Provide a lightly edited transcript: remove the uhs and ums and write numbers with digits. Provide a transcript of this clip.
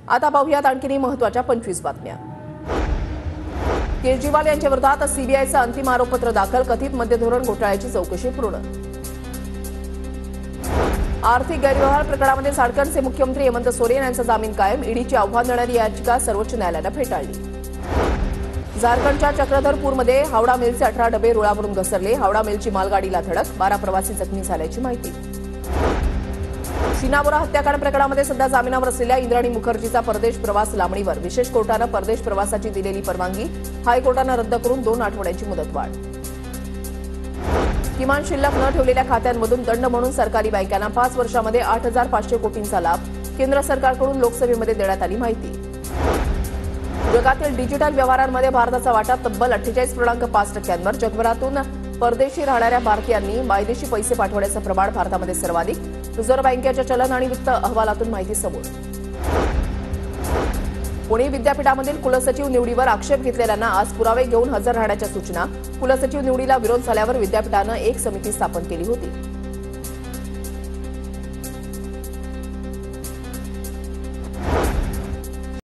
आता पाहूयात आणखीनही महत्त्वाच्या 25 बातम्या। केजरीवाल यांच्या विरोधात सीबीआयचं अंतिम आरोपपत्र दाखल, कथित मद्यधोरण घोटाळ्याची चौकशी पूर्ण। आर्थिक गैरव्यवहार प्रकरणामध्ये झारखंडचे मुख्यमंत्री हेमंत सोरेन यांचा जामीन कायम, ईडीची आव्हान देणारी याचिका सर्वोच्च न्यायालयानं फेटाळली। झारखंडच्या चक्रधरपूरमध्ये हावडा मिलचे 18 डबे रुळावरून घसरले, हावडा मिलची मालगाडीला धडक, 12 प्रवासी जखमी झाल्याची माहिती। शीना बोरा हत्याकांड प्रकरणामध्ये सध्या जामिनावर असलेल्या इंद्राणी मुखर्जीचा परदेश प्रवास लांबणीवर, विशेष कोर्टानं परदेश प्रवासाची दिलेली परवानगी हायकोर्टानं रद्द करून 2 आठवड्यांची मुदतवाढ। किमान शिल्लक न ठेवलेल्या खात्यांमधून दंड म्हणून सरकारी बँकांना 5 वर्षांमध्ये 8,500 कोटींचा लाभ, केंद्र सरकारकडून लोकसभेमध्ये देण्यात आली माहिती। जगातील डिजिटल व्यवहारांमध्ये भारताचा वाटा तब्बल 48.5%, जगभरातून परदेशी राहणाऱ्या भारतीयांनी मायदेशी पैसे पाठवण्याचं प्रमाण भारतामध्ये सर्वाधिक, रिझर्व्ह बँकेच्या चलन आणि वित्त अहवालातून माहिती समोर। पुणे विद्यापीठामधील कुलसचिव निवडीवर आक्षेप घेतलेल्यांना आज पुरावे घेऊन हजर राहण्याच्या सूचना, कुलसचिव निवडीला विरोध झाल्यावर विद्यापीठानं एक समिती स्थापन केली होती।